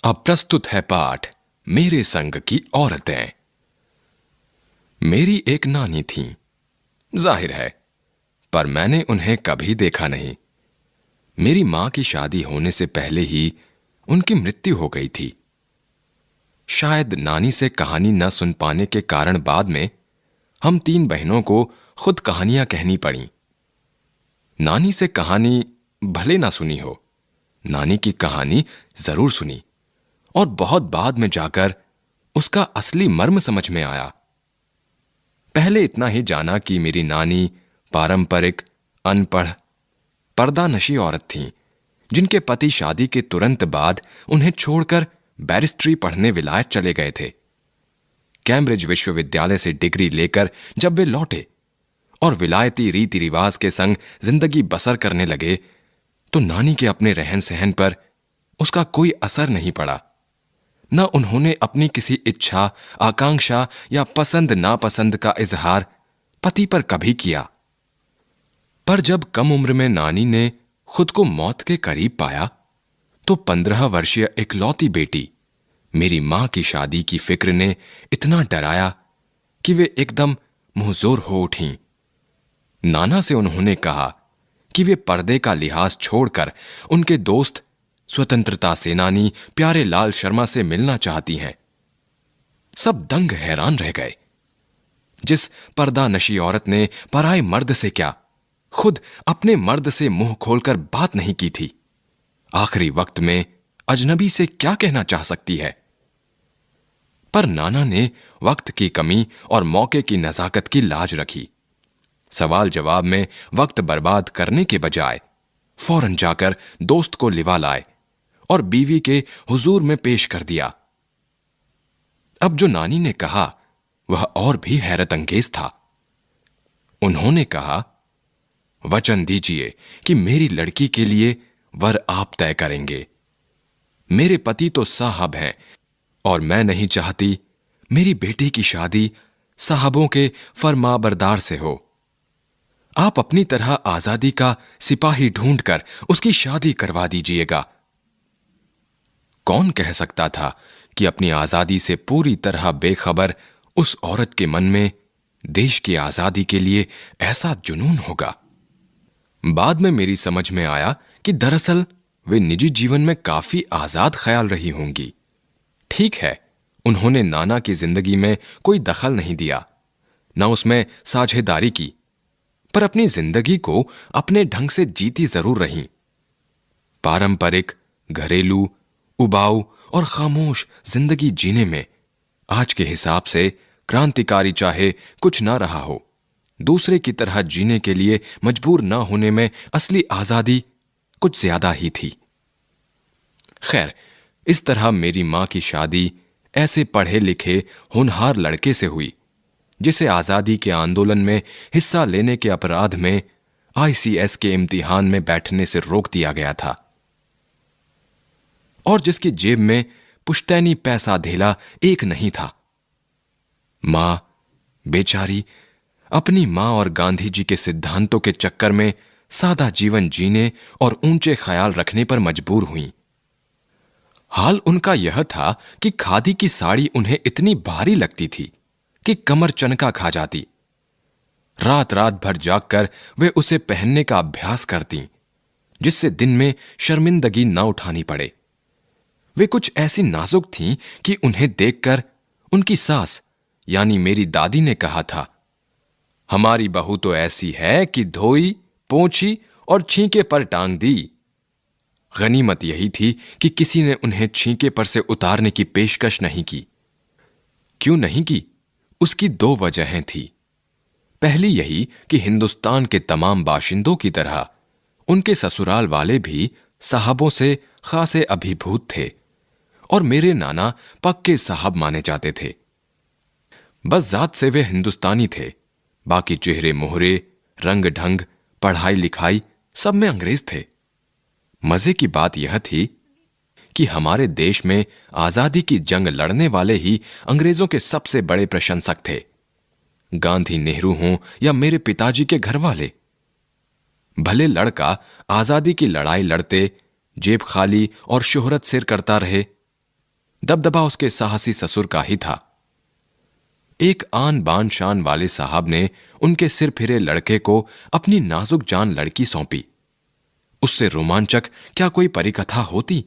अब प्रस्तुत है पाठ मेरे संग की औरतें। मेरी एक नानी थी, जाहिर है, पर मैंने उन्हें कभी देखा नहीं। मेरी मां की शादी होने से पहले ही उनकी मृत्यु हो गई थी। शायद नानी से कहानी न सुन पाने के कारण बाद में हम 3 बहनों को खुद कहानियां कहनी पड़ी। नानी से कहानी भले ना सुनी हो, नानी की कहानी जरूर सुनी और बहुत बाद में जाकर उसका असली मर्म समझ में आया। पहले इतना ही जाना कि मेरी नानी पारंपरिक, अनपढ़, पर्दानशी औरत थीं, जिनके पति शादी के तुरंत बाद उन्हें छोड़कर बैरिस्ट्री पढ़ने विलायत चले गए थे। कैम्ब्रिज विश्वविद्यालय से डिग्री लेकर जब वे लौटे और विलायती रीति रिवाज के संग जिंदगी बसर करने लगे, तो नानी के अपने रहन सहन पर उसका कोई असर नहीं पड़ा। न उन्होंने अपनी किसी इच्छा, आकांक्षा या पसंद नापसंद का इजहार पति पर कभी किया। पर जब कम उम्र में नानी ने खुद को मौत के करीब पाया, तो 15 वर्षीय इकलौती बेटी मेरी मां की शादी की फिक्र ने इतना डराया कि वे एकदम मुंहजोर हो उठीं। नाना से उन्होंने कहा कि वे पर्दे का लिहाज छोड़कर उनके दोस्त स्वतंत्रता सेनानी प्यारे लाल शर्मा से मिलना चाहती हैं। सब दंग हैरान रह गए। जिस पर्दा नशी औरत ने पराए मर्द से क्या, खुद अपने मर्द से मुंह खोलकर बात नहीं की थी, आखिरी वक्त में अजनबी से क्या कहना चाह सकती है। पर नाना ने वक्त की कमी और मौके की नजाकत की लाज रखी। सवाल जवाब में वक्त बर्बाद करने के बजाय फौरन जाकर दोस्त को लिवा लाए और बीवी के हुजूर में पेश कर दिया। अब जो नानी ने कहा वह और भी हैरत अंगेज था। उन्होंने कहा, वचन दीजिए कि मेरी लड़की के लिए वर आप तय करेंगे। मेरे पति तो साहब हैं और मैं नहीं चाहती मेरी बेटी की शादी साहबों के फरमाबरदार से हो। आप अपनी तरह आजादी का सिपाही ढूंढकर उसकी शादी करवा दीजिएगा। कौन कह सकता था कि अपनी आजादी से पूरी तरह बेखबर उस औरत के मन में देश की आजादी के लिए ऐसा जुनून होगा। बाद में मेरी समझ में आया कि दरअसल वे निजी जीवन में काफी आजाद ख्याल रही होंगी। ठीक है, उन्होंने नाना की जिंदगी में कोई दखल नहीं दिया, न उसमें साझेदारी की, पर अपनी जिंदगी को अपने ढंग से जीती जरूर रहीं। पारंपरिक, घरेलू, उबाऊ और खामोश जिंदगी जीने में आज के हिसाब से क्रांतिकारी चाहे कुछ ना रहा हो, दूसरे की तरह जीने के लिए मजबूर ना होने में असली आजादी कुछ ज्यादा ही थी। खैर, इस तरह मेरी मां की शादी ऐसे पढ़े लिखे होनहार लड़के से हुई जिसे आजादी के आंदोलन में हिस्सा लेने के अपराध में आईसीएस के इम्तिहान में बैठने से रोक दिया गया था और जिसकी जेब में पुश्तैनी पैसा धेला एक नहीं था। मां बेचारी अपनी मां और गांधी जी के सिद्धांतों के चक्कर में सादा जीवन जीने और ऊंचे ख्याल रखने पर मजबूर हुई। हाल उनका यह था कि खादी की साड़ी उन्हें इतनी भारी लगती थी कि कमर चनका खा जाती। रात रात भर जागकर वे उसे पहनने का अभ्यास करती, जिससे दिन में शर्मिंदगी न उठानी पड़े। वे कुछ ऐसी नाजुक थीं कि उन्हें देखकर उनकी सास यानी मेरी दादी ने कहा था, हमारी बहू तो ऐसी है कि धोई, पोंछी और छींके पर टांग दी। गनीमत यही थी कि किसी ने उन्हें छींके पर से उतारने की पेशकश नहीं की। क्यों नहीं की? उसकी 2 वजहें थी। पहली यही कि हिंदुस्तान के तमाम बाशिंदों की तरह उनके ससुराल वाले भी साहबों से खासे अभिभूत थे और मेरे नाना पक्के साहब माने जाते थे। बस जात से वे हिंदुस्तानी थे, बाकी चेहरे मोहरे, रंग ढंग, पढ़ाई लिखाई सब में अंग्रेज थे। मजे की बात यह थी कि हमारे देश में आजादी की जंग लड़ने वाले ही अंग्रेजों के सबसे बड़े प्रशंसक थे, गांधी, नेहरू हों या मेरे पिताजी के घर वाले। भले लड़का आजादी की लड़ाई लड़ते जेब खाली और शोहरत सिर करता रहे, दबदबा उसके साहसी ससुर का ही था। एक आन बान शान वाले साहब ने उनके सिर फिरे लड़के को अपनी नाजुक जान लड़की सौंपी। उससे रोमांचक क्या कोई परिकथा होती?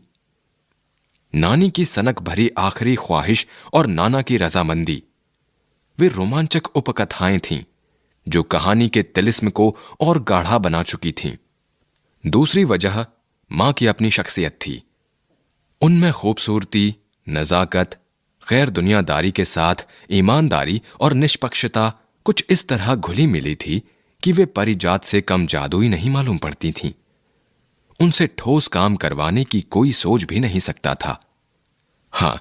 नानी की सनक भरी आखिरी ख्वाहिश और नाना की रजामंदी, वे रोमांचक उपकथाएं थीं जो कहानी के तिलिस्म को और गाढ़ा बना चुकी थीं। दूसरी वजह मां की अपनी शख्सियत थी। उनमें खूबसूरती, नजाकत, गैर दुनियादारी के साथ ईमानदारी और निष्पक्षता कुछ इस तरह घुली मिली थी कि वे परिजात से कम जादुई नहीं मालूम पड़ती थीं। उनसे ठोस काम करवाने की कोई सोच भी नहीं सकता था। हां,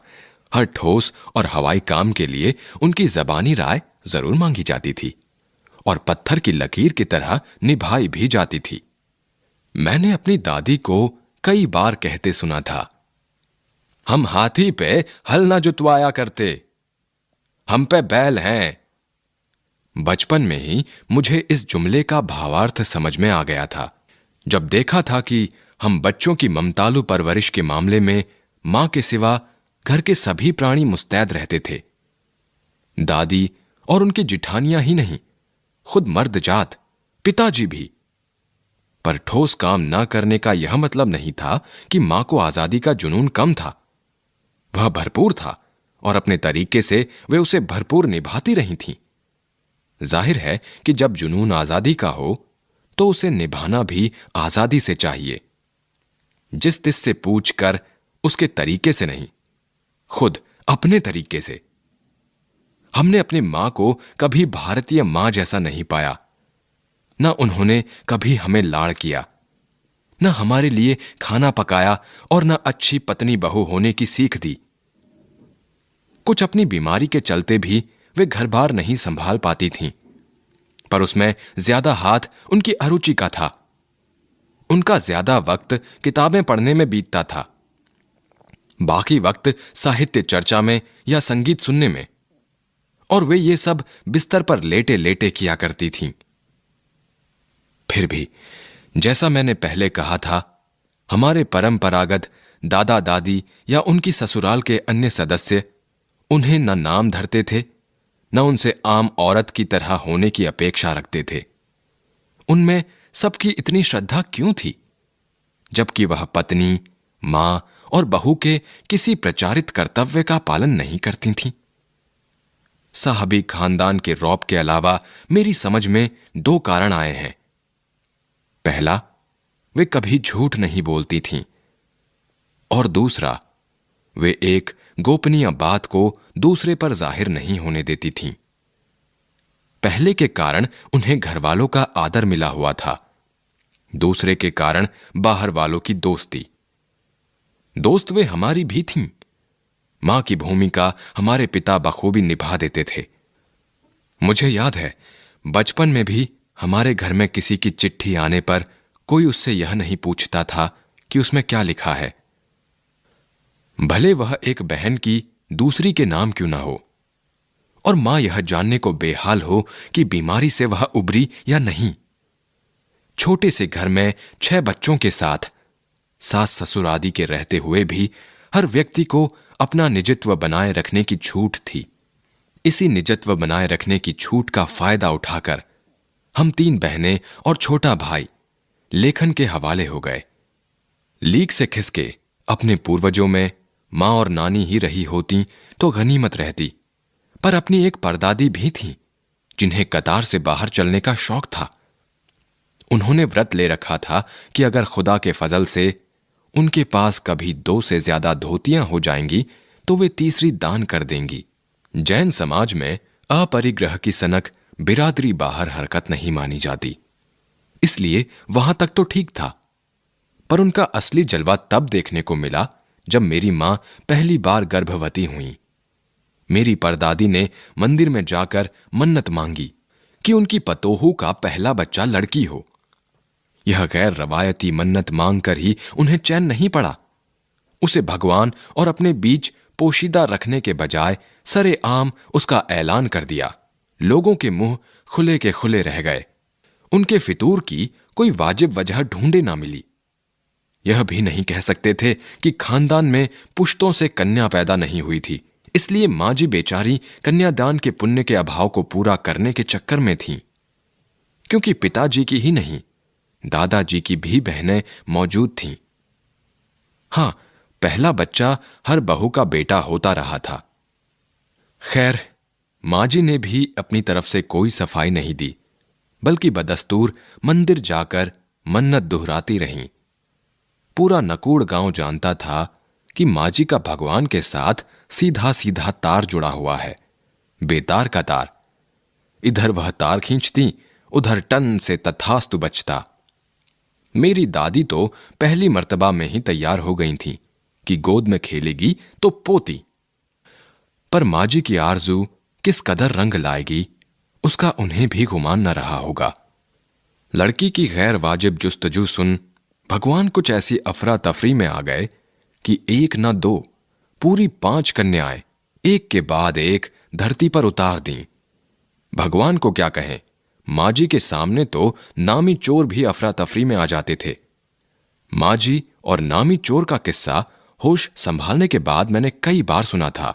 हर ठोस और हवाई काम के लिए उनकी जबानी राय जरूर मांगी जाती थी और पत्थर की लकीर की तरह निभाई भी जाती थी। मैंने अपनी दादी को कई बार कहते सुना था, हम हाथी पे हल ना जुतवाया करते, हम पे बैल हैं। बचपन में ही मुझे इस जुमले का भावार्थ समझ में आ गया था, जब देखा था कि हम बच्चों की ममतालु परवरिश के मामले में मां के सिवा घर के सभी प्राणी मुस्तैद रहते थे। दादी और उनकी जिठानियां ही नहीं, खुद मर्द जात पिताजी भी। पर ठोस काम ना करने का यह मतलब नहीं था कि मां को आजादी का जुनून कम था। वह भरपूर था और अपने तरीके से वे उसे भरपूर निभाती रही थीं। जाहिर है कि जब जुनून आजादी का हो तो उसे निभाना भी आजादी से चाहिए, जिस तिस से पूछ कर, उसके तरीके से नहीं, खुद अपने तरीके से। हमने अपनी मां को कभी भारतीय मां जैसा नहीं पाया। न उन्होंने कभी हमें लाड़ किया, न हमारे लिए खाना पकाया और न अच्छी पत्नी बहू होने की सीख दी। कुछ अपनी बीमारी के चलते भी वे घर बार नहीं संभाल पाती थीं, पर उसमें ज्यादा हाथ उनकी अरुचि का था। उनका ज्यादा वक्त किताबें पढ़ने में बीतता था, बाकी वक्त साहित्य चर्चा में या संगीत सुनने में, और वे ये सब बिस्तर पर लेटे लेटे किया करती थीं। फिर भी जैसा मैंने पहले कहा था, हमारे परंपरागत दादा दादी या उनकी ससुराल के अन्य सदस्य उन्हें न नाम धरते थे, न उनसे आम औरत की तरह होने की अपेक्षा रखते थे। उनमें सबकी इतनी श्रद्धा क्यों थी, जबकि वह पत्नी, मां और बहू के किसी प्रचारित कर्तव्य का पालन नहीं करती थीं? साहबी खानदान के रौब के अलावा मेरी समझ में दो कारण आए हैं। पहला, वे कभी झूठ नहीं बोलती थीं, और दूसरा, वे एक गोपनीय बात को दूसरे पर जाहिर नहीं होने देती थीं। पहले के कारण उन्हें घर वालों का आदर मिला हुआ था, दूसरे के कारण बाहर वालों की दोस्ती। दोस्त वे हमारी भी थीं। मां की भूमिका हमारे पिता बखूबी निभा देते थे। मुझे याद है, बचपन में भी हमारे घर में किसी की चिट्ठी आने पर कोई उससे यह नहीं पूछता था कि उसमें क्या लिखा है, भले वह एक बहन की दूसरी के नाम क्यों ना हो, और मां यह जानने को बेहाल हो कि बीमारी से वह उबरी या नहीं। छोटे से घर में 6 बच्चों के साथ सास ससुर आदि के रहते हुए भी हर व्यक्ति को अपना निजत्व बनाए रखने की छूट थी। इसी निजत्व बनाए रखने की छूट का फायदा उठाकर हम 3 बहनें और छोटा भाई लेखन के हवाले हो गए। लीक से खिसके अपने पूर्वजों में मां और नानी ही रही होती तो गनीमत रहती, पर अपनी एक परदादी भी थी जिन्हें कतार से बाहर चलने का शौक था। उन्होंने व्रत ले रखा था कि अगर खुदा के फजल से उनके पास कभी 2 से ज्यादा धोतियां हो जाएंगी तो वे तीसरी दान कर देंगी। जैन समाज में अपरिग्रह की सनक बिरादरी बाहर हरकत नहीं मानी जाती, इसलिए वहां तक तो ठीक था। पर उनका असली जलवा तब देखने को मिला जब मेरी मां पहली बार गर्भवती हुई। मेरी परदादी ने मंदिर में जाकर मन्नत मांगी कि उनकी पतोहू का पहला बच्चा लड़की हो। यह गैर रवायती मन्नत मांगकर ही उन्हें चैन नहीं पड़ा। उसे भगवान और अपने बीच पोशीदा रखने के बजाय सरेआम उसका ऐलान कर दिया। लोगों के मुंह खुले के खुले रह गए। उनके फितूर की कोई वाजिब वजह ढूंढे ना मिली। यह भी नहीं कह सकते थे कि खानदान में पुश्तों से कन्या पैदा नहीं हुई थी, इसलिए माँ जी बेचारी कन्यादान के पुण्य के अभाव को पूरा करने के चक्कर में थीं। क्योंकि पिताजी की ही नहीं, दादाजी की भी बहनें मौजूद थीं। हां, पहला बच्चा हर बहू का बेटा होता रहा था। खैर, माँ जी ने भी अपनी तरफ से कोई सफाई नहीं दी, बल्कि बदस्तूर मंदिर जाकर मन्नत दोहराती रहीं। पूरा नकूड़ गांव जानता था कि माँ जी का भगवान के साथ सीधा सीधा तार जुड़ा हुआ है, बेतार का तार। इधर वह तार खींचती, उधर टन से तथास्तु बचता। मेरी दादी तो पहली मर्तबा में ही तैयार हो गई थी कि गोद में खेलेगी तो पोती। पर माँ जी की आरजू किस कदर रंग लाएगी, उसका उन्हें भी गुमान न रहा होगा। लड़की की गैर वाजिब जुस्तजू सुन भगवान कुछ ऐसी अफरा तफरी में आ गए कि एक न दो, पूरी 5 कन्याएं एक के बाद एक धरती पर उतार दी। भगवान को क्या कहें, माँ जी के सामने तो नामी चोर भी अफरा तफरी में आ जाते थे। माँ जी और नामी चोर का किस्सा होश संभालने के बाद मैंने कई बार सुना था।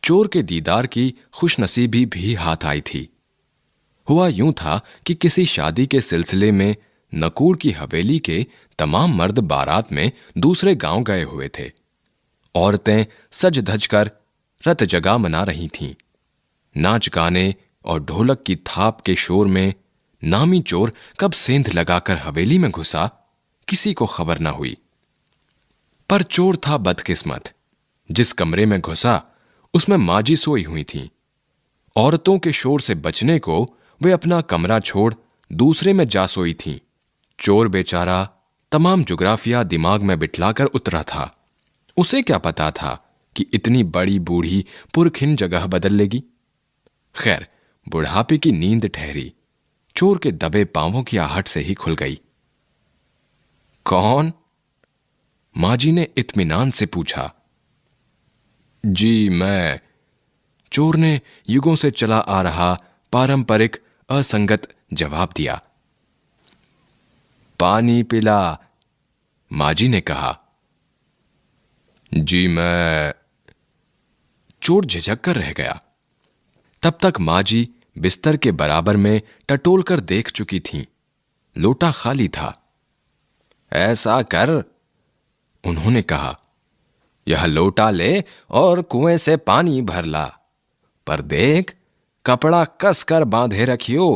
चोर के दीदार की खुशनसीबी भी हाथ आई थी। हुआ यूं था कि किसी शादी के सिलसिले में नकूड़ की हवेली के तमाम मर्द बारात में दूसरे गांव गए हुए थे। औरतें सज धज कर रत जगा मना रही थीं। नाच गाने और ढोलक की थाप के शोर में नामी चोर कब सेंध लगाकर हवेली में घुसा, किसी को खबर न हुई। पर चोर था बदकिस्मत। जिस कमरे में घुसा उसमें माँ जी सोई हुई थीं। औरतों के शोर से बचने को वे अपना कमरा छोड़ दूसरे में जा सोई थीं। चोर बेचारा तमाम जुग्राफिया दिमाग में बिठलाकर उतरा था। उसे क्या पता था कि इतनी बड़ी बूढ़ी पुरखिन जगह बदल लेगी। खैर, बुढ़ापे की नींद ठहरी, चोर के दबे पांवों की आहट से ही खुल गई। कौन? माँ जी ने इत्मीनान से पूछा। जी मैं। चोर ने युगों से चला आ रहा पारंपरिक असंगत जवाब दिया। पानी पिला, माँ जी ने कहा। जी मैं। चोर झिझक कर रह गया। तब तक माँ जी बिस्तर के बराबर में टटोल कर देख चुकी थीं। लोटा खाली था। ऐसा कर, उन्होंने कहा, यह लोटा ले और कुएं से पानी भर ला, पर देख कपड़ा कस कर बांधे रखियो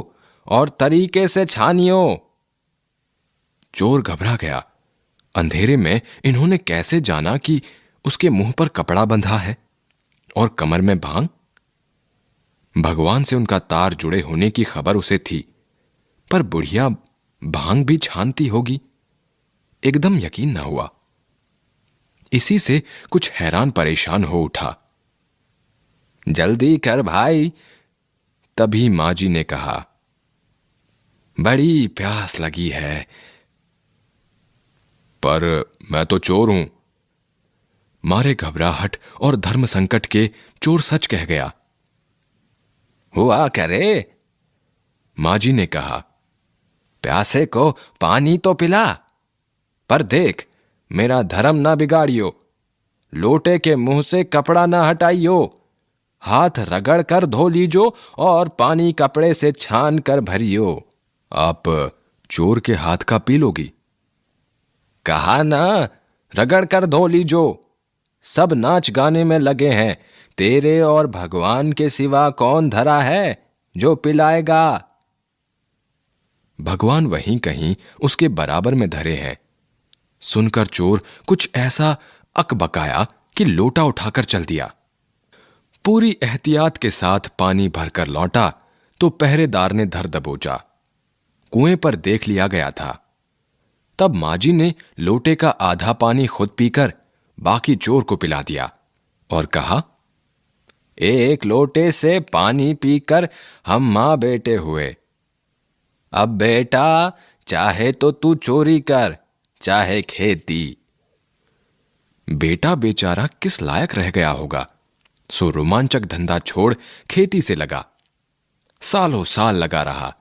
और तरीके से छानियो। चोर घबरा गया। अंधेरे में इन्होंने कैसे जाना कि उसके मुंह पर कपड़ा बंधा है और कमर में भांग? भगवान से उनका तार जुड़े होने की खबर उसे थी, पर बुढ़िया भांग भी छानती होगी, एकदम यकीन न हुआ। इसी से कुछ हैरान परेशान हो उठा। जल्दी कर भाई, तभी माँ जी ने कहा, बड़ी प्यास लगी है। पर मैं तो चोर हूं। मारे घबराहट और धर्म संकट के चोर सच कह गया। हुआ करे, माँ जी ने कहा, प्यासे को पानी तो पिला, पर देख मेरा धर्म ना बिगाड़ियो। लोटे के मुंह से कपड़ा ना हटाइयो, हाथ रगड़ कर धो लीजो और पानी कपड़े से छान कर भरियो। आप चोर के हाथ का पी लोगी? कहा ना, रगड़ कर धो लीजो। सब नाच गाने में लगे हैं, तेरे और भगवान के सिवा कौन धरा है जो पिलाएगा? भगवान वहीं कहीं उसके बराबर में धरे हैं। सुनकर चोर कुछ ऐसा अकबकाया कि लोटा उठाकर चल दिया। पूरी एहतियात के साथ पानी भरकर लौटा तो पहरेदार ने धर दबोचा। कुएं पर देख लिया गया था। तब माँ जी ने लोटे का आधा पानी खुद पीकर बाकी चोर को पिला दिया और कहा, एक लोटे से पानी पीकर हम मां बेटे हुए। अब बेटा चाहे तो तू चोरी कर, चाहे खेती। बेटा बेचारा किस लायक रह गया होगा, सो रोमांचक धंधा छोड़ खेती से लगा। सालों साल लगा रहा।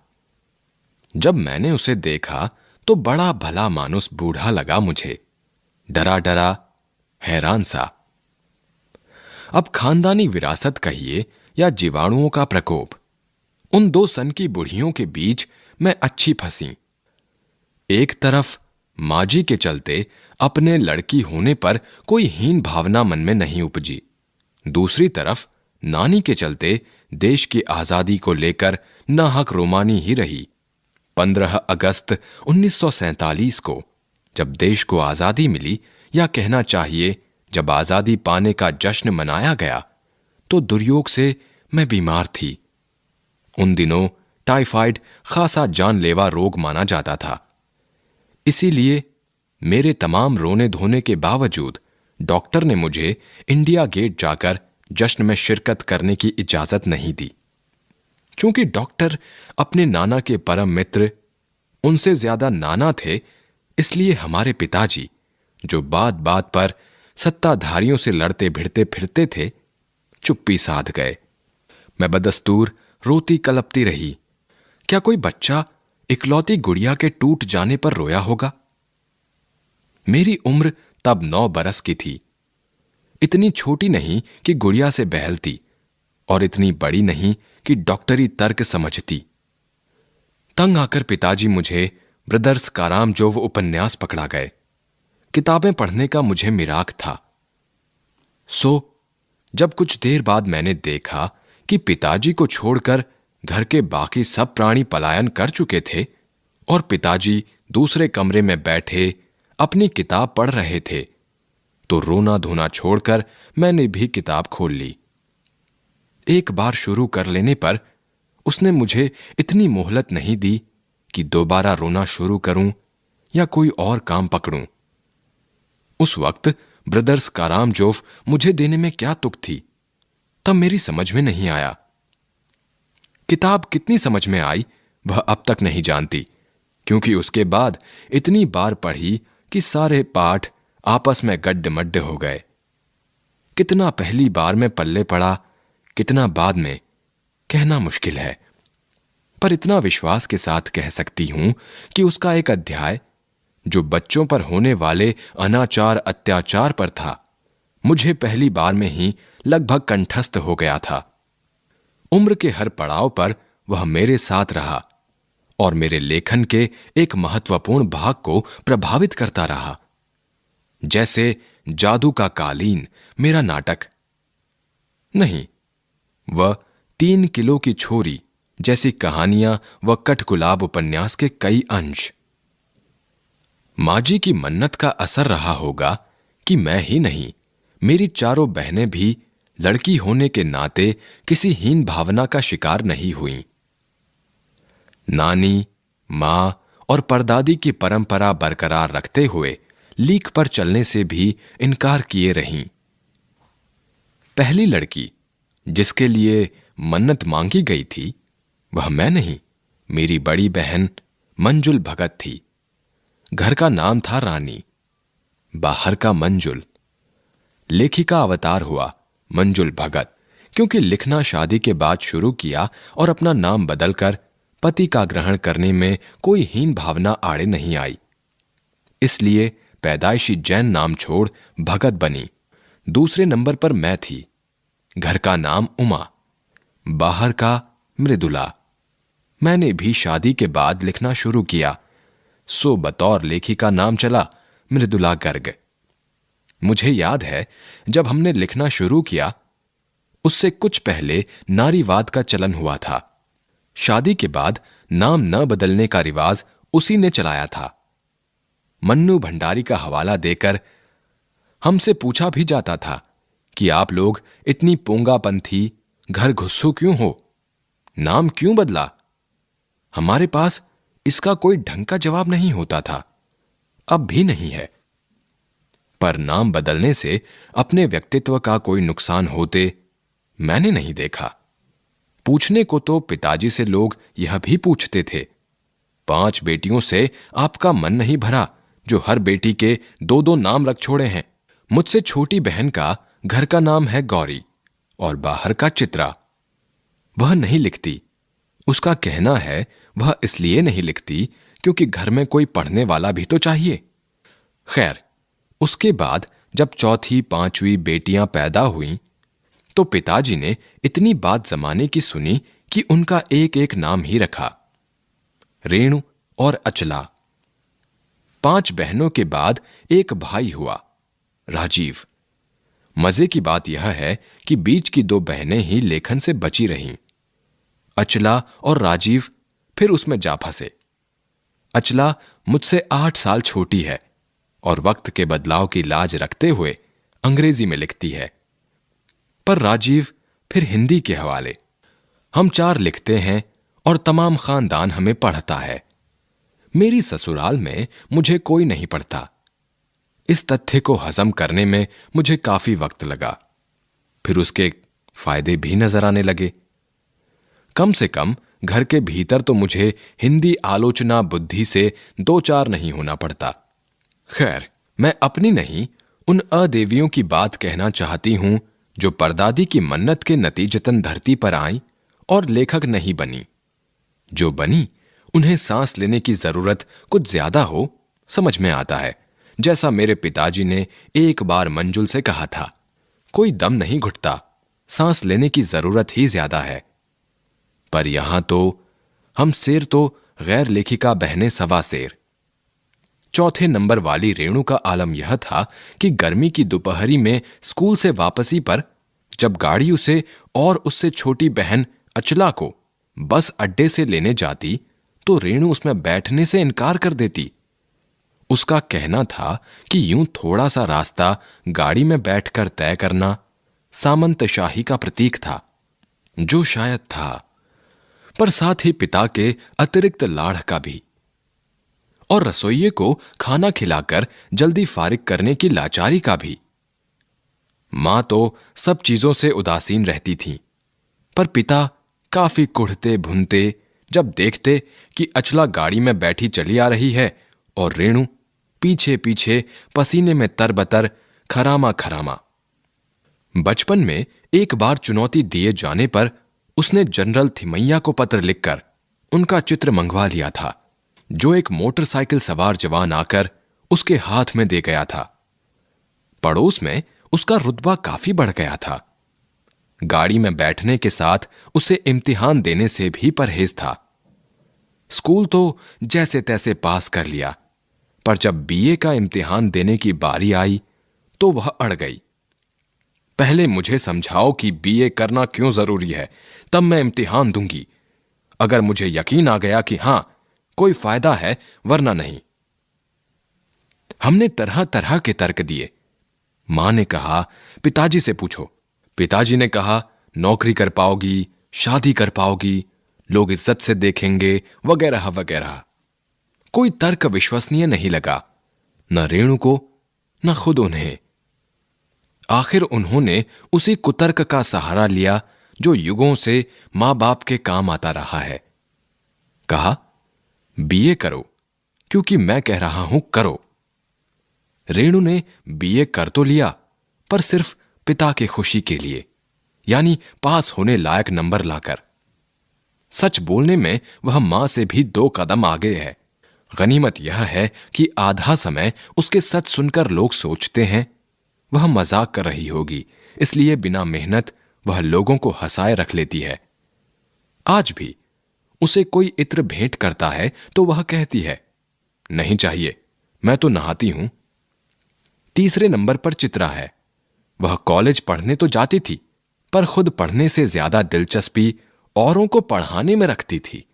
जब मैंने उसे देखा तो बड़ा भला मानुस बूढ़ा लगा मुझे, डरा डरा, हैरान सा। अब खानदानी विरासत कहिए या जीवाणुओं का प्रकोप, उन दो सन की बुढ़ियों के बीच मैं अच्छी फंसी। एक तरफ माँ जी के चलते अपने लड़की होने पर कोई हीन भावना मन में नहीं उपजी, दूसरी तरफ नानी के चलते देश की आजादी को लेकर नाहक रोमानी ही रही। 15 अगस्त 1947 को जब देश को आजादी मिली, या कहना चाहिए जब आजादी पाने का जश्न मनाया गया, तो दुर्योग से मैं बीमार थी। उन दिनों टाइफाइड खासा जानलेवा रोग माना जाता था। इसीलिए मेरे तमाम रोने धोने के बावजूद डॉक्टर ने मुझे इंडिया गेट जाकर जश्न में शिरकत करने की इजाजत नहीं दी। चूंकि डॉक्टर अपने नाना के परम मित्र, उनसे ज्यादा नाना थे, इसलिए हमारे पिताजी, जो बात बात पर सत्ताधारियों से लड़ते भिड़ते फिरते थे, चुप्पी साध गए। मैं बदस्तूर रोती कलपती रही। क्या कोई बच्चा इकलौती गुड़िया के टूट जाने पर रोया होगा? मेरी उम्र तब 9 बरस की थी, इतनी छोटी नहीं कि गुड़िया से बहलती, और इतनी बड़ी नहीं कि डॉक्टरी तर्क समझती। तंग आकर पिताजी मुझे ब्रदर्स कारामजोव उपन्यास पकड़ा गए। किताबें पढ़ने का मुझे मिराक था। जब कुछ देर बाद मैंने देखा कि पिताजी को छोड़कर घर के बाकी सब प्राणी पलायन कर चुके थे और पिताजी दूसरे कमरे में बैठे अपनी किताब पढ़ रहे थे, तो रोना धोना छोड़कर मैंने भी किताब खोल ली। एक बार शुरू कर लेने पर उसने मुझे इतनी मोहलत नहीं दी कि दोबारा रोना शुरू करूं या कोई और काम पकड़ूं। उस वक्त ब्रदर्स कारामजोव मुझे देने में क्या तुक थी, तब मेरी समझ में नहीं आया। किताब कितनी समझ में आई वह अब तक नहीं जानती, क्योंकि उसके बाद इतनी बार पढ़ी कि सारे पाठ आपस में गड्ढे-मड्ढे हो गए। कितना पहली बार में पल्ले पड़ा, कितना बाद में, कहना मुश्किल है। पर इतना विश्वास के साथ कह सकती हूं कि उसका एक अध्याय, जो बच्चों पर होने वाले अनाचार अत्याचार पर था, मुझे पहली बार में ही लगभग कंठस्थ हो गया था। उम्र के हर पड़ाव पर वह मेरे साथ रहा और मेरे लेखन के एक महत्वपूर्ण भाग को प्रभावित करता रहा। जैसे जादू का कालीन मेरा नाटक, नहीं, वह 3 किलो की छोरी जैसी कहानियां व कठगुलाब उपन्यास के कई अंश। माँ जी की मन्नत का असर रहा होगा कि मैं ही नहीं, मेरी चारों बहनें भी लड़की होने के नाते किसी हीन भावना का शिकार नहीं हुईं। नानी, मां और परदादी की परंपरा बरकरार रखते हुए लीक पर चलने से भी इनकार किए रहीं। पहली लड़की जिसके लिए मन्नत मांगी गई थी, वह मैं नहीं, मेरी बड़ी बहन मंजुल भगत थी। घर का नाम था रानी, बाहर का मंजुल। लेखिका अवतार हुआ मंजुल भगत, क्योंकि लिखना शादी के बाद शुरू किया और अपना नाम बदलकर पति का ग्रहण करने में कोई हीन भावना आड़े नहीं आई। इसलिए पैदाइशी जैन नाम छोड़ भगत बनी। दूसरे नंबर पर मैं थी। घर का नाम उमा, बाहर का मृदुला। मैंने भी शादी के बाद लिखना शुरू किया, सो बतौर लेखिका नाम चला मृदुला गर्ग। मुझे याद है जब हमने लिखना शुरू किया, उससे कुछ पहले नारीवाद का चलन हुआ था। शादी के बाद नाम न बदलने का रिवाज उसी ने चलाया था। मन्नू भंडारी का हवाला देकर हमसे पूछा भी जाता था कि आप लोग इतनी पोंगापंथी, घर घुस्सू क्यों हो, नाम क्यों बदला? हमारे पास इसका कोई ढंग का जवाब नहीं होता था, अब भी नहीं है। पर नाम बदलने से अपने व्यक्तित्व का कोई नुकसान होते मैंने नहीं देखा। पूछने को तो पिताजी से लोग यह भी पूछते थे, 5 बेटियों से आपका मन नहीं भरा जो हर बेटी के 2-2 नाम रख छोड़े हैं। मुझसे छोटी बहन का घर का नाम है गौरी और बाहर का चित्रा। वह नहीं लिखती। उसका कहना है वह इसलिए नहीं लिखती क्योंकि घर में कोई पढ़ने वाला भी तो चाहिए। खैर, उसके बाद जब चौथी पांचवी बेटियां पैदा हुईं, तो पिताजी ने इतनी बात जमाने की सुनी कि उनका एक एक नाम ही रखा, रेणु और अचला। 5 बहनों के बाद एक भाई हुआ, राजीव। मजे की बात यह है कि बीच की 2 बहनें ही लेखन से बची रहीं। अचला और राजीव फिर उसमें जा फंसे। अचला मुझसे 8 साल छोटी है और वक्त के बदलाव की लाज रखते हुए अंग्रेजी में लिखती है, पर राजीव फिर हिंदी के हवाले। हम 4 लिखते हैं और तमाम खानदान हमें पढ़ता है। मेरी ससुराल में मुझे कोई नहीं पढ़ता। इस तथ्य को हजम करने में मुझे काफी वक्त लगा। फिर उसके फायदे भी नजर आने लगे। कम से कम घर के भीतर तो मुझे हिंदी आलोचना बुद्धि से 2-4 नहीं होना पड़ता। खैर, मैं अपनी नहीं, उन अदेवियों की बात कहना चाहती हूं जो परदादी की मन्नत के नतीजतन धरती पर आई और लेखक नहीं बनी। जो बनी, उन्हें सांस लेने की जरूरत कुछ ज्यादा हो, समझ में आता है। जैसा मेरे पिताजी ने एक बार मंजुल से कहा था, कोई दम नहीं घुटता, सांस लेने की जरूरत ही ज्यादा है। पर यहां तो हम शेर तो गैर लेखिका बहने सवा शेर। चौथे नंबर वाली रेणु का आलम यह था कि गर्मी की दोपहरी में स्कूल से वापसी पर जब गाड़ी उसे और उससे छोटी बहन अचला को बस अड्डे से लेने जाती, तो रेणु उसमें बैठने से इनकार कर देती। उसका कहना था कि यूं थोड़ा सा रास्ता गाड़ी में बैठकर तय करना सामंतशाही का प्रतीक था, जो शायद था, पर साथ ही पिता के अतिरिक्त लाड़ का भी, और रसोइये को खाना खिलाकर जल्दी फारिग करने की लाचारी का भी। मां तो सब चीजों से उदासीन रहती थी, पर पिता काफी कुढ़ते भुनते जब देखते कि अचला गाड़ी में बैठी चली आ रही है और रेणु पीछे पीछे पसीने में तरबतर खरामा खरामा। बचपन में एक बार चुनौती दिए जाने पर उसने जनरल थिमैया को पत्र लिखकर उनका चित्र मंगवा लिया था, जो एक मोटरसाइकिल सवार जवान आकर उसके हाथ में दे गया था। पड़ोस में उसका रुतबा काफी बढ़ गया था। गाड़ी में बैठने के साथ उसे इम्तिहान देने से भी परहेज था। स्कूल तो जैसे तैसे पास कर लिया, पर जब बीए का इम्तिहान देने की बारी आई तो वह अड़ गई। पहले मुझे समझाओ कि बीए करना क्यों जरूरी है, तब मैं इम्तिहान दूंगी। अगर मुझे यकीन आ गया कि हां कोई फायदा है, वरना नहीं। हमने तरह तरह के तर्क दिए। मां ने कहा पिताजी से पूछो। पिताजी ने कहा नौकरी कर पाओगी, शादी कर पाओगी, लोग इज्जत से देखेंगे, वगैरह वगैरह। कोई तर्क विश्वसनीय नहीं लगा, न रेणु को न खुद उन्हें। आखिर उन्होंने उसी कुतर्क का सहारा लिया जो युगों से मां बाप के काम आता रहा है। कहा बीए करो, क्योंकि मैं कह रहा हूं करो। रेणु ने बीए कर तो लिया, पर सिर्फ पिता की खुशी के लिए, यानी पास होने लायक नंबर लाकर। सच बोलने में वह मां से भी 2 कदम आगे है। गनीमत यह है कि आधा समय उसके सच सुनकर लोग सोचते हैं वह मजाक कर रही होगी, इसलिए बिना मेहनत वह लोगों को हंसाए रख लेती है। आज भी उसे कोई इत्र भेंट करता है तो वह कहती है, नहीं चाहिए, मैं तो नहाती हूं। तीसरे नंबर पर चित्रा है। वह कॉलेज पढ़ने तो जाती थी, पर खुद पढ़ने से ज्यादा दिलचस्पी औरों को पढ़ाने में रखती थी,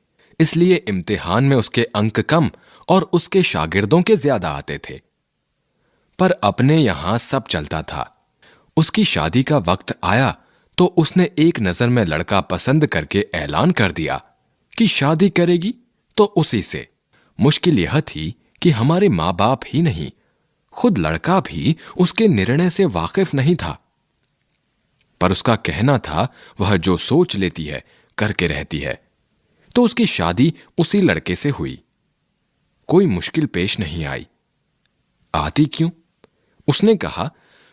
इसलिए इम्तिहान में उसके अंक कम और उसके शागिर्दों के ज्यादा आते थे। पर अपने यहां सब चलता था। उसकी शादी का वक्त आया तो उसने एक नजर में लड़का पसंद करके ऐलान कर दिया कि शादी करेगी तो उसी से। मुश्किल यह थी कि हमारे मां बाप ही नहीं, खुद लड़का भी उसके निर्णय से वाकिफ नहीं था। पर उसका कहना था वह जो सोच लेती है करके रहती है, तो उसकी शादी उसी लड़के से हुई। कोई मुश्किल पेश नहीं आई। आती क्यों? उसने कहा,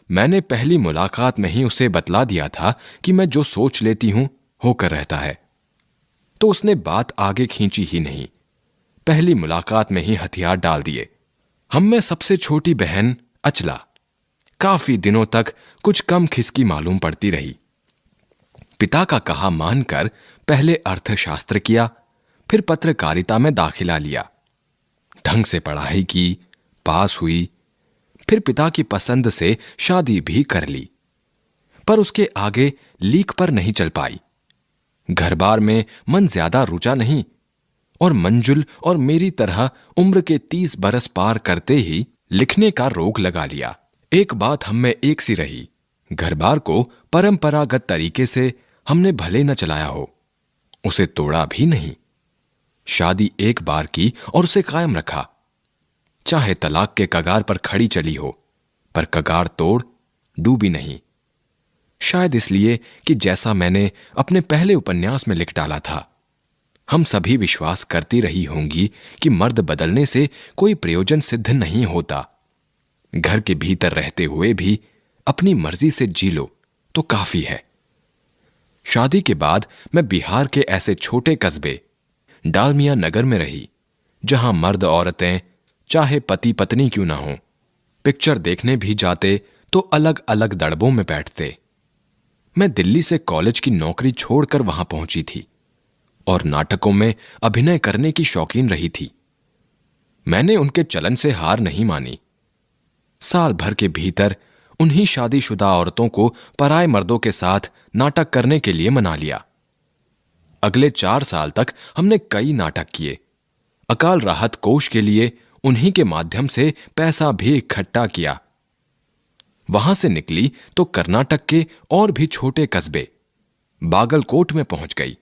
मैंने पहली मुलाकात में ही उसे बतला दिया था कि मैं जो सोच लेती हूं होकर रहता है। तो उसने बात आगे खींची ही नहीं। पहली मुलाकात में ही हथियार डाल दिए। हम में सबसे छोटी बहन अचला काफी दिनों तक कुछ कम खिसकी मालूम पड़ती रही। पिता का कहा मानकर पहले अर्थशास्त्र किया, फिर पत्रकारिता में दाखिला लिया। ढंग से पढ़ाई की, पास हुई, फिर पिता की पसंद से शादी भी कर ली, पर उसके आगे लीक पर नहीं चल पाई। घर बार में मन ज्यादा रुचा नहीं और मंजुल और मेरी तरह उम्र के 30 बरस पार करते ही लिखने का रोग लगा लिया। एक बात हम में एक सी रही, घर बार को परंपरागत तरीके से हमने भले न चलाया हो, उसे तोड़ा भी नहीं। शादी एक बार की और उसे कायम रखा, चाहे तलाक के कगार पर खड़ी चली हो, पर कगार तोड़ डूबी नहीं। शायद इसलिए कि जैसा मैंने अपने पहले उपन्यास में लिख डाला था, हम सभी विश्वास करती रही होंगी कि मर्द बदलने से कोई प्रयोजन सिद्ध नहीं होता। घर के भीतर रहते हुए भी अपनी मर्जी से जी लो तो काफी है। शादी के बाद मैं बिहार के ऐसे छोटे कस्बे डालमिया नगर में रही, जहां मर्द औरतें चाहे पति पत्नी क्यों ना हो, पिक्चर देखने भी जाते तो अलग अलग दड़बों में बैठते। मैं दिल्ली से कॉलेज की नौकरी छोड़कर वहां पहुंची थी और नाटकों में अभिनय करने की शौकीन रही थी। मैंने उनके चलन से हार नहीं मानी। साल भर के भीतर उन्हीं शादीशुदा औरतों को पराए मर्दों के साथ नाटक करने के लिए मना लिया। अगले 4 साल तक हमने कई नाटक किए। अकाल राहत कोष के लिए उन्हीं के माध्यम से पैसा भी इकट्ठा किया। वहां से निकली तो कर्नाटक के और भी छोटे कस्बे बागलकोट में पहुंच गई।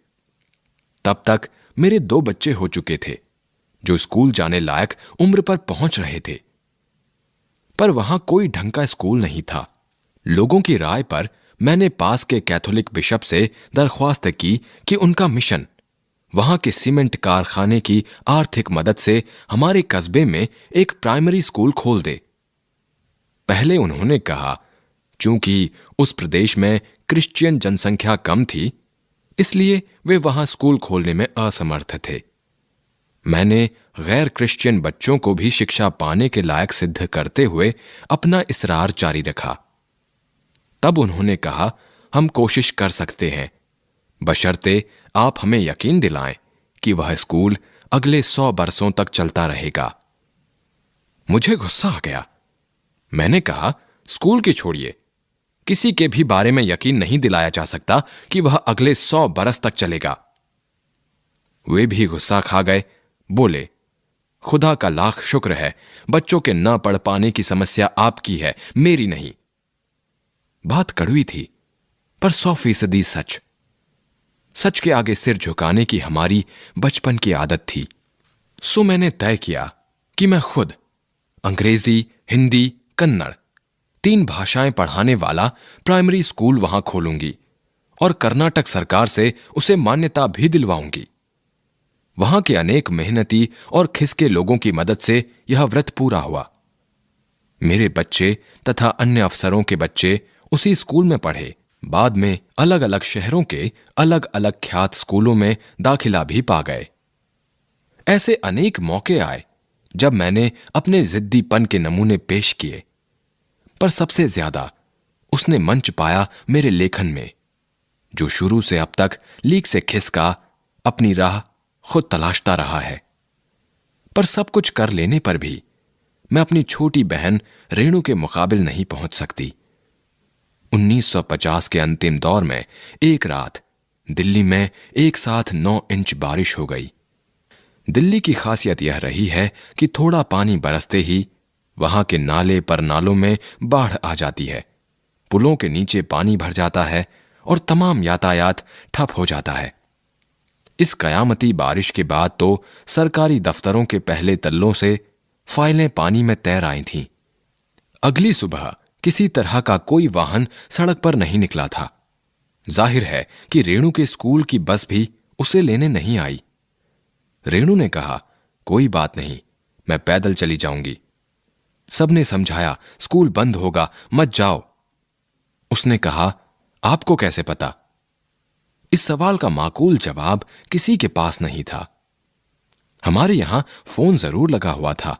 तब तक मेरे 2 बच्चे हो चुके थे, जो स्कूल जाने लायक उम्र पर पहुंच रहे थे। पर वहां कोई ढंग का स्कूल नहीं था। लोगों की राय पर मैंने पास के कैथोलिक बिशप से दरख्वास्त की कि उनका मिशन वहां के सीमेंट कारखाने की आर्थिक मदद से हमारे कस्बे में एक प्राइमरी स्कूल खोल दे। पहले उन्होंने कहा, चूंकि उस प्रदेश में क्रिश्चियन जनसंख्या कम थी, इसलिए वे वहां स्कूल खोलने में असमर्थ थे। मैंने गैर क्रिश्चियन बच्चों को भी शिक्षा पाने के लायक सिद्ध करते हुए अपना इसरार जारी रखा। तब उन्होंने कहा, हम कोशिश कर सकते हैं, बशर्ते आप हमें यकीन दिलाएं कि वह स्कूल अगले 100 बरसों तक चलता रहेगा। मुझे गुस्सा आ गया। मैंने कहा, स्कूल की छोड़िए, किसी के भी बारे में यकीन नहीं दिलाया जा सकता कि वह अगले 100 बरस तक चलेगा। वे भी गुस्सा खा गए, बोले, खुदा का लाख शुक्र है, बच्चों के न पढ़ पाने की समस्या आपकी है, मेरी नहीं। बात कड़वी थी, पर 100% सच। सच के आगे सिर झुकाने की हमारी बचपन की आदत थी। सो मैंने तय किया कि मैं खुद अंग्रेजी, हिंदी, कन्नड़ 3 भाषाएं पढ़ाने वाला प्राइमरी स्कूल वहां खोलूंगी और कर्नाटक सरकार से उसे मान्यता भी दिलवाऊंगी। वहां के अनेक मेहनती और खिसके लोगों की मदद से यह व्रत पूरा हुआ। मेरे बच्चे तथा अन्य अफसरों के बच्चे उसी स्कूल में पढ़े। बाद में अलग अलग शहरों के अलग अलग ख्यात स्कूलों में दाखिला भी पा गए। ऐसे अनेक मौके आए जब मैंने अपने जिद्दीपन के नमूने पेश किए, पर सबसे ज्यादा उसने मंच पाया मेरे लेखन में, जो शुरू से अब तक लीक से खिसका अपनी राह खुद तलाशता रहा है। पर सब कुछ कर लेने पर भी मैं अपनी छोटी बहन रेणु के मुकाबिल नहीं पहुंच सकती। 1950 के अंतिम दौर में एक रात दिल्ली में एक साथ 9 इंच बारिश हो गई। दिल्ली की खासियत यह रही है कि थोड़ा पानी बरसते ही वहां के नाले पर नालों में बाढ़ आ जाती है, पुलों के नीचे पानी भर जाता है और तमाम यातायात ठप हो जाता है। इस कयामती बारिश के बाद तो सरकारी दफ्तरों के पहले तल्लों से फाइलें पानी में तैर आई थीं। अगली सुबह किसी तरह का कोई वाहन सड़क पर नहीं निकला था। जाहिर है कि रेणु के स्कूल की बस भी उसे लेने नहीं आई। रेणु ने कहा, कोई बात नहीं, मैं पैदल चली जाऊंगी। सबने समझाया, स्कूल बंद होगा, मत जाओ। उसने कहा, आपको कैसे पता? इस सवाल का माकूल जवाब किसी के पास नहीं था। हमारे यहां फोन जरूर लगा हुआ था,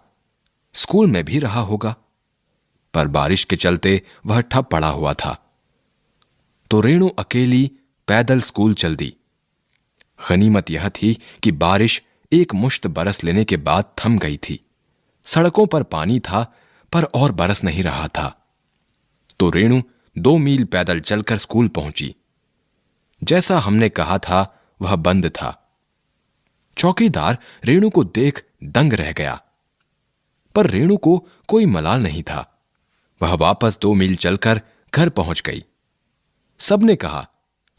स्कूल में भी रहा होगा, पर बारिश के चलते वह ठप पड़ा हुआ था। तो रेणु अकेली पैदल स्कूल चल दी। गनीमत यह थी कि बारिश एक मुश्त बरस लेने के बाद थम गई थी। सड़कों पर पानी था, पर और बरस नहीं रहा था। तो रेणु 2 मील पैदल चलकर स्कूल पहुंची। जैसा हमने कहा था वह बंद था। चौकीदार रेणु को देख दंग रह गया, पर रेणु को कोई मलाल नहीं था। वह वापस 2 मील चलकर घर पहुंच गई। सबने कहा,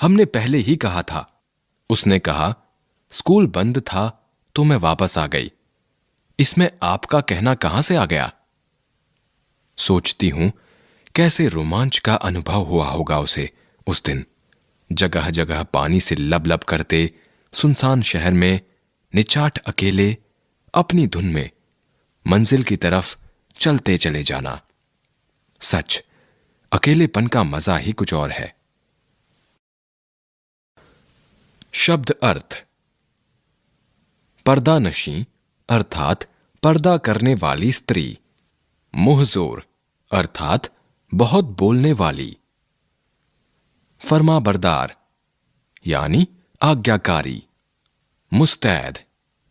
हमने पहले ही कहा था। उसने कहा, स्कूल बंद था तो मैं वापस आ गई, इसमें आपका कहना कहां से आ गया? सोचती हूं कैसे रोमांच का अनुभव हुआ होगा उसे उस दिन। जगह जगह पानी से लबलब करते सुनसान शहर में निचाट अकेले अपनी धुन में मंजिल की तरफ चलते चले जाना। सच, अकेलेपन का मजा ही कुछ और है। शब्द अर्थ। पर्दानशी अर्थात पर्दा करने वाली स्त्री। मुहजोर अर्थात बहुत बोलने वाली। फरमाबरदार यानी आज्ञाकारी। मुस्तैद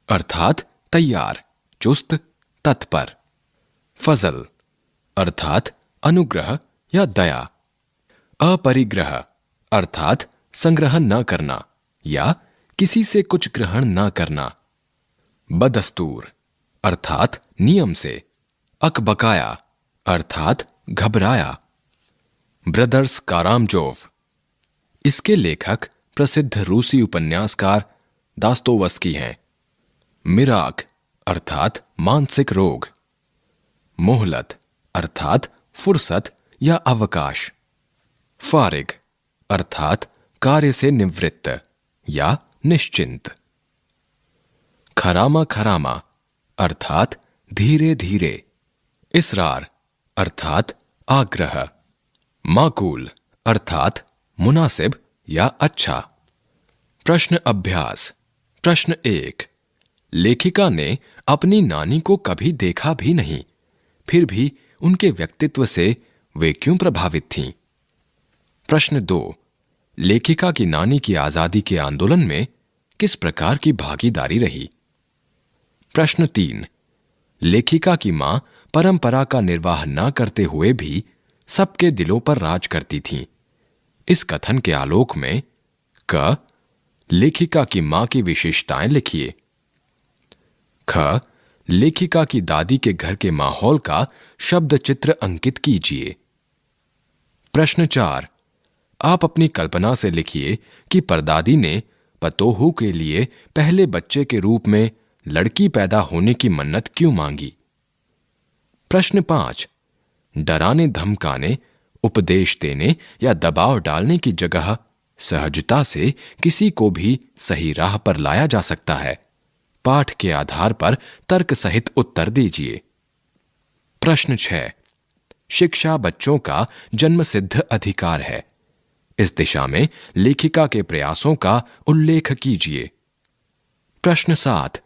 अर्थात तैयार, चुस्त, तत्पर। फजल अर्थात अनुग्रह या दया। अपरिग्रह अर्थात संग्रह न करना या किसी से कुछ ग्रहण न करना। बदस्तूर अर्थात नियम से। अकबकाया अर्थात घबराया। ब्रदर्स कारामजोव, इसके लेखक प्रसिद्ध रूसी उपन्यासकार दास्तोवस्की हैं। मिराक अर्थात मानसिक रोग। मोहलत अर्थात फुर्सत या अवकाश। फारिग अर्थात कार्य से निवृत्त या निश्चिंत। खरामा खरामा अर्थात धीरे धीरे। इसरार अर्थात आग्रह। माकूल अर्थात मुनासिब या अच्छा। प्रश्न अभ्यास। प्रश्न 1। लेखिका ने अपनी नानी को कभी देखा भी नहीं, फिर भी उनके व्यक्तित्व से वे क्यों प्रभावित थीं? प्रश्न 2। लेखिका की नानी की आजादी के आंदोलन में किस प्रकार की भागीदारी रही? प्रश्न 3। लेखिका की मां परंपरा का निर्वाह न करते हुए भी सबके दिलों पर राज करती थीं। इस कथन के आलोक में क। लेखिका की मां की विशेषताएं लिखिए। ख। लेखिका की दादी के घर के माहौल का शब्द चित्र अंकित कीजिए। प्रश्न 4। आप अपनी कल्पना से लिखिए कि परदादी ने पतोहू के लिए पहले बच्चे के रूप में लड़की पैदा होने की मन्नत क्यों मांगी? प्रश्न 5। डराने धमकाने, उपदेश देने या दबाव डालने की जगह सहजता से किसी को भी सही राह पर लाया जा सकता है। पाठ के आधार पर तर्क सहित उत्तर दीजिए। प्रश्न 6। शिक्षा बच्चों का जन्मसिद्ध अधिकार है। इस दिशा में लेखिका के प्रयासों का उल्लेख कीजिए। प्रश्न 7।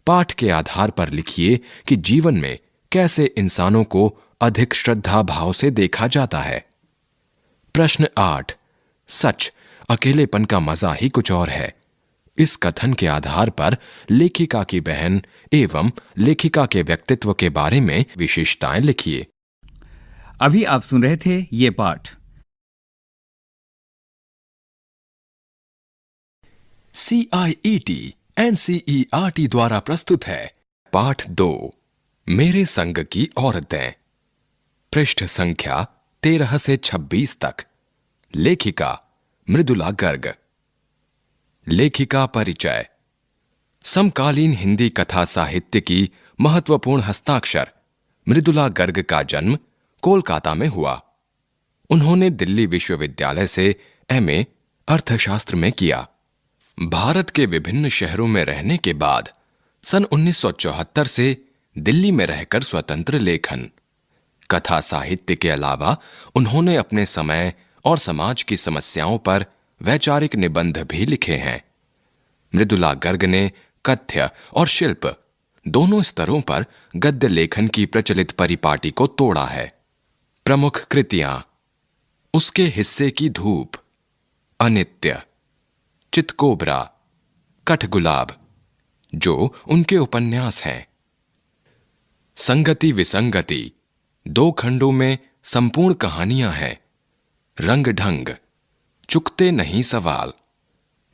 पाठ के आधार पर लिखिए कि जीवन में कैसे इंसानों को अधिक श्रद्धा भाव से देखा जाता है। प्रश्न 8। सच, अकेलेपन का मजा ही कुछ और है। इस कथन के आधार पर लेखिका की बहन एवं लेखिका के व्यक्तित्व के बारे में विशेषताएं लिखिए। अभी आप सुन रहे थे ये पाठ। CIET NCERT द्वारा प्रस्तुत है। पाठ 2, मेरे संग की औरतें। पृष्ठ संख्या 13 से 26 तक। लेखिका मृदुला गर्ग। लेखिका परिचय। समकालीन हिंदी कथा साहित्य की महत्वपूर्ण हस्ताक्षर मृदुला गर्ग का जन्म कोलकाता में हुआ। उन्होंने दिल्ली विश्वविद्यालय से MA अर्थशास्त्र में किया। भारत के विभिन्न शहरों में रहने के बाद सन 1974 से दिल्ली में रहकर स्वतंत्र लेखन, कथा साहित्य के अलावा उन्होंने अपने समय और समाज की समस्याओं पर वैचारिक निबंध भी लिखे हैं। मृदुला गर्ग ने कथ्य और शिल्प दोनों स्तरों पर गद्य लेखन की प्रचलित परिपाटी को तोड़ा है। प्रमुख कृतियां: उसके हिस्से की धूप, अनित्य, चितकोबरा, कठगुलाब, जो उनके उपन्यास हैं। संगति विसंगति 2 खंडों में संपूर्ण कहानियां हैं। रंग ढंग, चुकते नहीं सवाल,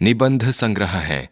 निबंध संग्रह हैं।